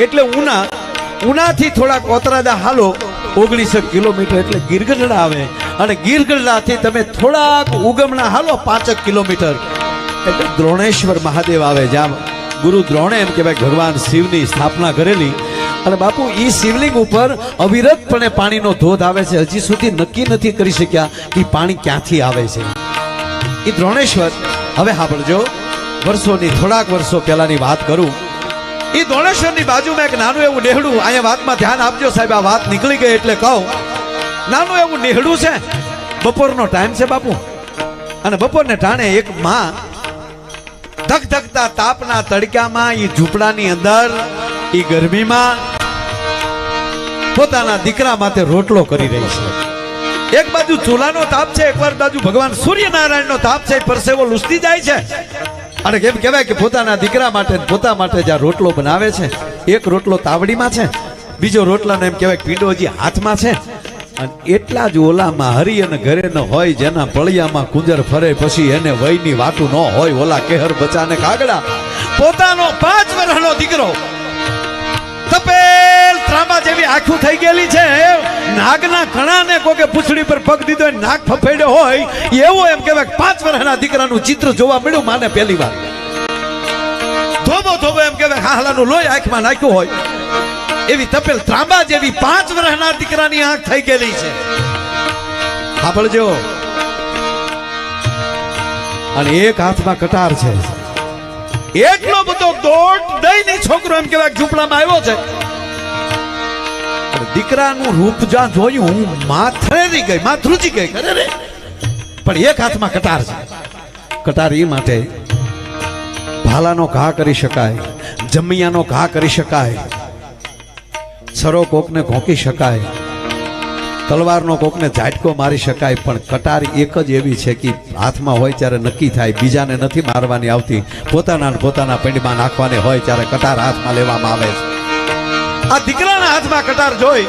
એટલે ઉનાથી થોડાક ઓતરાદા હાલો 19 કિલોમીટર એટલે ગીરગઢડા આવે, અને ગીરગઢડાથી તમે થોડાક ઉગમણા હાલો 5 કિલોમીટર એટલે દ્રોણેશ્વર મહાદેવ આવે, જ્યાં ગુરુ દ્રોણે એમ કહેવાય ભગવાન શિવની સ્થાપના કરેલી. અને બાપુ એ શિવલિંગ ઉપર અવિરતપણે પાણીનો ધોધ આવે છે. હજી સુધી નક્કી નથી કરી શક્યા કે પાણી ક્યાંથી આવે છે એ દ્રોણેશ્વર. હવે સાંભળજો, થોડાક વર્ષો પહેલાની વાત કરું. એ દ્રોણેશ્વરની બાજુમાં એક નાનું એવું નેહડું, અહીંયા વાતમાં ધ્યાન આપજો સાહેબ, આ વાત નીકળી ગઈ એટલે કહું. નાનું એવું નેહડું છે, બપોરનો ટાઈમ છે બાપુ, અને બપોરને ટાણે એક માં ધગધગતા તાપના તડકામાં એ ઝૂંપડાની અંદર એ ગરમીમાં પોતાના દીકરા માટે રોટલો કરી રહી છે. એક બાજુ ચૂલાનો તાપ છે, એક બાજુ ભગવાન સૂર્યનારાયણનો તાપ છે, પરસેવો લૂસતી જાય છે. અને કેમ કહેવાય કે પોતાના દીકરા માટે પોતા માટે જ્યાં રોટલો બનાવે છે, એક રોટલો તાવડીમાં છે, બીજો રોટલાનો એમ કહેવાય પીંડો હજી હાથમાં છે. અને એટલા જ ઓલામાં હરી અને ઘરે ન હોય, જેના પળિયામાં કુંજર ફરે પછી એને વયની વાતું ન હોય, ઓલા કેહર બચાને કાગડા પોતાનો 5 વર્ષનો દીકરો તપેલ ત્રાંબા જેવી આંખું થઈ ગયેલી છે, નાગના કણાને કોકે પૂંછડી પર પગ દીધો હોય, નાક ફફેડ્યો હોય એવું એમ કહેવાય 5 વર્ષના દીકરાનું ચિત્ર જોવા મળ્યું માને પહેલી વાર. ધોબો એમ કહેવાય હાહલાનું લોહી આંખમાં નાખ્યું હોય એવી તપેલ ત્રાંબા જેવી 5 વર્ષના દીકરાની આંખ થઈ ગયેલી છે. સાંભળજો, અને એક હાથમાં કટાર છે. એટલો બધો દોટ દઈને છોકરો એમ કહેવાય ઝૂંપડામાં આવ્યો છે. દીકરાનું રૂપ જ્યાં જોયું માં થરેરી ગઈ, માં ધ્રુજી ગઈ. પણ એક હાથમાં કટાર છે. કટાર એ માટે ભાલાનો ઘા કરી શકાય, જમિયાનો ઘા કરી શકાય, સરો કોકને ઘોંકી શકાય, તલવારનો કોકને ઝાટકો મારી શકાય, પણ કટાર એક જ એવી છે કે હાથમાં હોય ત્યારે નક્કી થાય, બીજાને નથી મારવાની આવતી, પોતાના પેંડમાં નાખવાની હોય ત્યારે કટાર હાથમાં લેવામાં આવે છે. આ દીકરાના હાથમાં કટાર જોઈ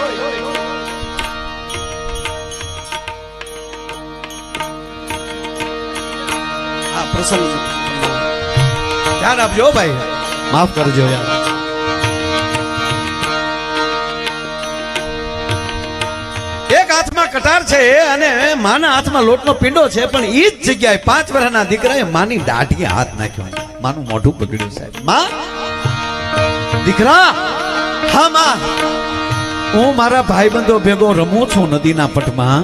આ પ્રસંગ ધ્યાન આપજો ભાઈ, માફ કરજો યાર. એક હાથમાં કટાર છે અને માના હાથમાં લોટનો પીંડો છે, પણ એ જ જગ્યાએ 5 વર્ષના દીકરાએ માની દાઢીએ હાથ નાખ્યો, માનું મોઢું પકડ્યું. સાહેબ, માં, દીકરા, હા માં, હું મારા ભાઈબંધો ભેગો રમું છું નદીના પટમાં,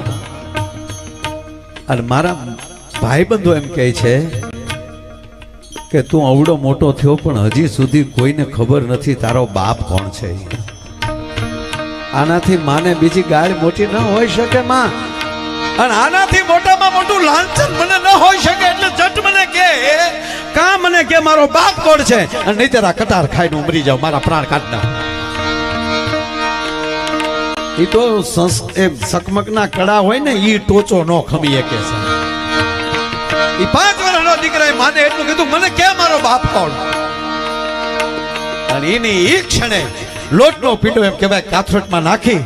અને મારા ભાઈબંધો એમ કહે છે કે તું અવડો મોટો થયો પણ હજી સુધી કોઈને ખબર નથી તારો બાપ કોણ છે. આનાથી માને બીજી ગાળ મોટી ન હોઈ શકે માં, અને આનાથી મોટામાં મોટું લાંછન મને ન હોઈ શકે, એટલે જટ મને કે કા મને કે મારો બાપ કોણ છે, અને નહીતર આ કટાર ખાઈને ઉમરી જાવ, મારા પ્રાણ કાઢ નાખ. એ તો સકમકના કડા હોય ને એ ટોચો નો ખમી શકે છે. એ 5 વર્ષનો દીકરાએ માને એટલું કીધું, મને કે મારો બાપ કોણ. અને એની એ ક્ષણે લોટનો પીંડો એમ કહેવાય કાથરોટમાં નાખી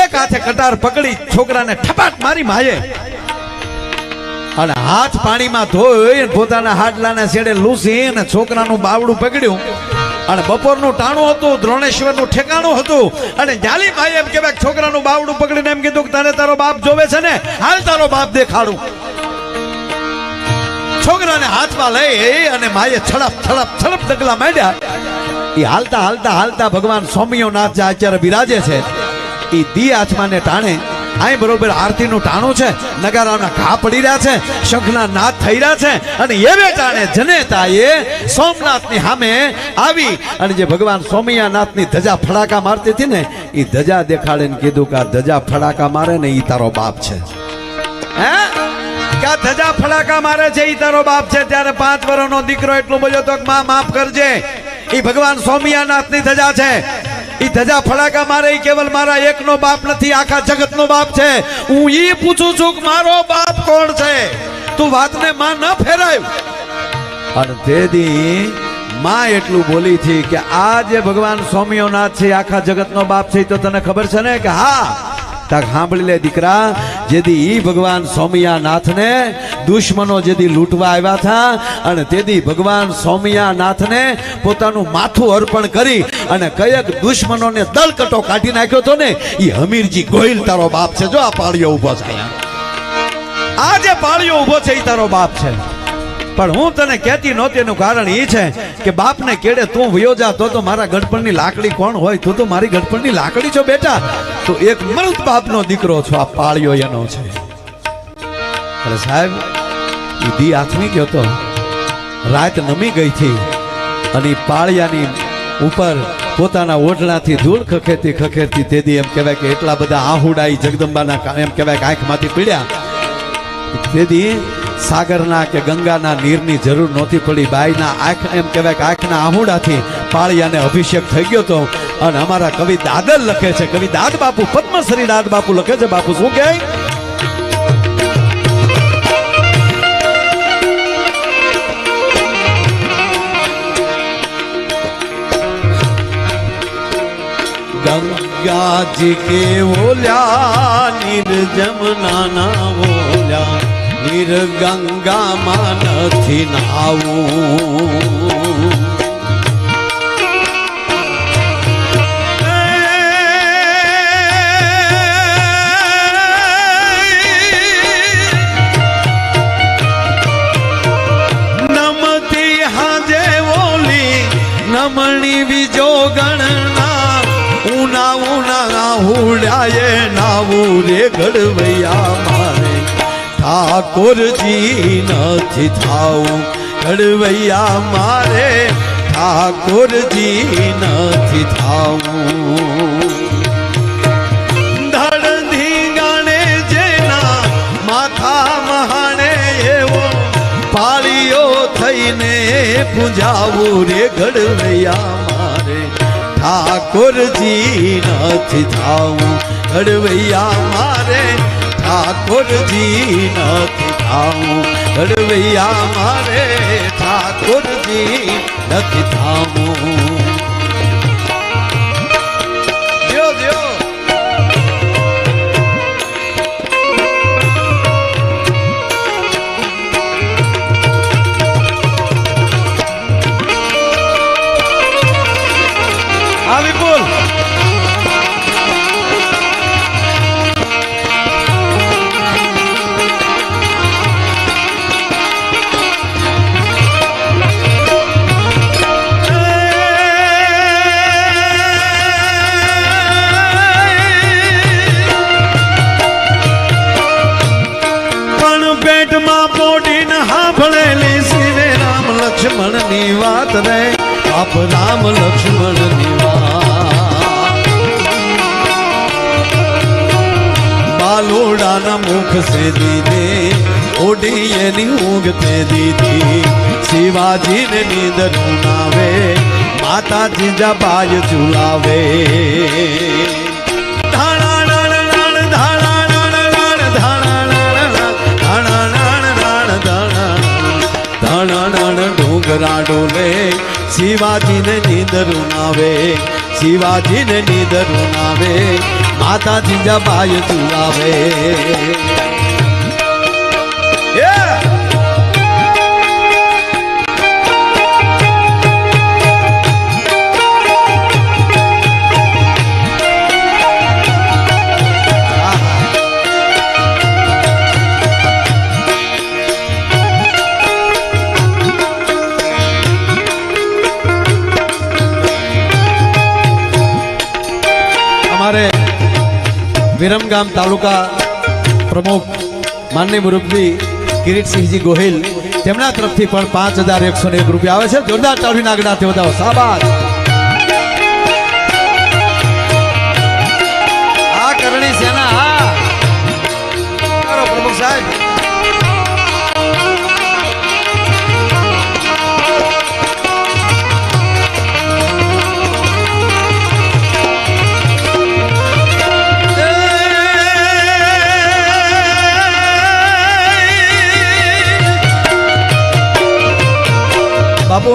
એક હાથે કટાર પકડી છોકરાને ઠપાટ મારી માયે, અને હાથ પાણીમાં ધોઈ પોતાના હાડલાના છેડે લૂસી અને છોકરાનું બાવડું પકડ્યું. અને બપોરનું ટાણું હતું, દ્રોણેશ્વરનું ઠેકાણું હતું, અને જાલી માએ એમ કહેવાય છોકરાનું બાવડું પકડીને એમ કીધું કે તને તારો બાપ જોવે છે ને, હાલ તારો બાપ દેખાડું. છોકરાને હાથમાં લઈ અને માએ છડપ ડગલા માંડ્યા. એ હાલતા ભગવાન સોમયોનાથ અત્યારે બિરાજે છે, એ દી હાથમાં ને ટાણે અહીં બરોબર આરતીનું ટાણું છે, નગારાના ઘા પડી રહ્યા છે, શંખના નાદ થઈ રહ્યા છે, અને એવે ટાણે જનેતાએ સોમનાથની સામે આવી અને જે ભગવાન સોમયાનાથની ધજા ફડાકા મારતી હતી ને, એ ધજા દેખાડીને કીધું કે આ ધજા ફડાકા મારે ને એ તારો બાપ છે. હે કે આ ધજા ફડાકા મારે છે એ તારો બાપ છે. ત્યારે 5 વર્ષનો દીકરો એટલું બોલ્યો તો માં માફ કરજે, એ ભગવાન સોમયાનાથની ધજા છે, એ ધજા ફડાકા મારે એ કેવલ મારા એકનો બાપ નથી, આખા જગતનો બાપ છે. હું ઈ પૂછું છું કે મારો બાપ કોણ છે, તું વાતને માં ન ફેરાય. અને તેથી માં એટલું બોલી હતી કે આ જે ભગવાન સોમયોનાથ છે આખા જગતનો બાપ છે, તો તને ખબર છે ને? કે હા. તાક સાંભળી લે દીકરા, જેદી ઈ ભગવાન સોમયાનાથને દુશ્મનો જેદી લૂંટવા આવ્યા હતા અને તેદી ભગવાન સોમયાનાથને પોતાનું માથું અર્પણ કરી અને કયક દુશ્મનોને દલકટો કાઢી નાખ્યો હતો ને ઈ હમીરજી ગોહિલ તારો બાપ છે. જો આ પાળિયો ઊભો છે, આ જે પાળિયો ઊભો છે ઈ તારો બાપ છે. પણ હું તને કહેતી નહોતી એનું કારણ એ છે કે બાપને કેડે તું વયો જા તો મારા ગઢપણની લાકડી કોણ હોય? તું તો મારી ગઢપણની લાકડી છો બેટા. તો એક મૃત બાપનો દીકરો છો. આ પાળિયો એનો છે. અરે સાહેબ, ઈ દી આથમી ગયો તો, રાત નમી ગઈ હતી અને પાળિયાની ઉપર પોતાના ઓઢણાથી ધૂળ ખખેરતી ખખેરતી તેદી એમ કહેવાય કે એટલા બધા આહુડા ઈ જગદંબાના એમ કહેવાય કે આંખમાંથી પીડ્યા. તેદી સાગરના કે ગંગાના નીરની જરૂર નહોતી પડી. બાઈના આંખ એમ કહેવાય કે આંખના આહુડાથી પાળિયાને અભિષેક થઈ ગયો તો. અને અમારા કવિ દાદર લખે છે, કવિ દાદ બાપુ, પદ્મશ્રી દાદ બાપુ લખે છે. બાપુ શું કહે? गंगा जी के बोल्या नीर जमुना ना बोल्या नीर गंगा માં નથી નાવું. નમતી હાજે ઓલી નમણી બીજો ગણના ઉના ઉના હુડાયે નાવું રે ઘડવૈયા મારે ઠાકોરજી નથી થાવું. ઘડવૈયા મારે ઠાકોરજી નથી થાવું. ધડધી ગાણે જેના માથા મહાણે એવો પાળીઓ થઈને પૂજાવું રે ઘડવૈયા મારે ઠાકોરજી નથી થાવું. ઘડવૈયા મારે ઠાકોરજી નથી થાવું. ઘડવૈયા મારે ઠાકોરજી નથી થાવું. જો જો આ વિપુલ લક્ષ્મણની વાત રે આપ રામ લક્ષ્મણની વાત. બાલોડાના મુખ સે દીધે ઓઢી એની ઊંઘ તે દીધી. શિવાજીને નીંદર ઉનાવે માતા જીજાબાઈ ઝુલાવે. ડોંગરા ડોલે શિવાજીને નીંદર ઉનાવે. શિવાજીને નીંદર ઉનાવે માતા જીજાબાઈ ઝુલાવે. વિરમગામ તાલુકા પ્રમુખ માનનીય મુરબ્બી કિરીટસિંહજી ગોહિલ તેમના તરફથી પણ 5101 રૂપિયા આવે છે. જોરદાર તાળીના આગળથી વધાવો. શાબાશ. આ કરણી સેના હા પ્રમુખ સાહેબ. બાપુ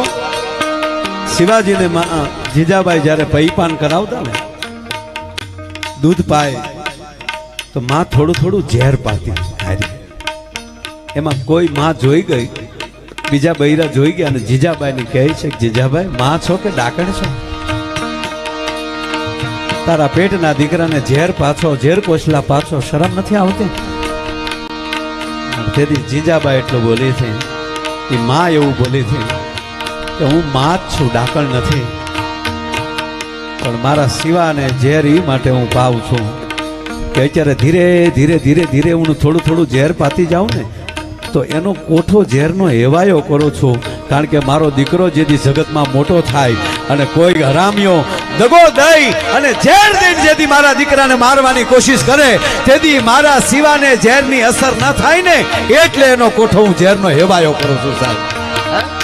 શિવાજીને જીજાબાઈ જ્યારે પૈપાન કરાવતા ને દૂધ પાય તો માં થોડું થોડું ઝેર પાતી હારી. એમાં કોઈ માં જોઈ ગઈ, બીજા બૈરા જોઈ ગયા અને જીજાબાઈને કહે છે કે જીજાબાઈ માં છો કે ડાકણ છો? તારા પેટના દીકરાને ઝેર પાછો, ઝેર કોસલા પાછો, શરમ નથી આવતી? તેથી જીજાબાઈ એટલું બોલી છે, એ માં એવું બોલી છે કે હું માં જ છું, ડાકણ નથી. પણ મારા શિવાને ઝેર એ માટે હું પાઉં છું કે અત્યારે ધીરે ધીરે ધીરે ધીરે હું થોડું થોડું ઝેર પાતી જાઉં ને તો એનો કોઠો ઝેરનો હેવાયો કરું છું. કારણ કે મારો દીકરો જેથી જગતમાં મોટો થાય અને કોઈ હરામીઓ દગો દઈ અને ઝેર દઈને જેથી મારા દીકરાને મારવાની કોશિશ કરે તેથી મારા શિવાને ઝેરની અસર ન થાય ને એટલે એનો કોઠો હું ઝેરનો હેવાયો કરું છું સાહેબ.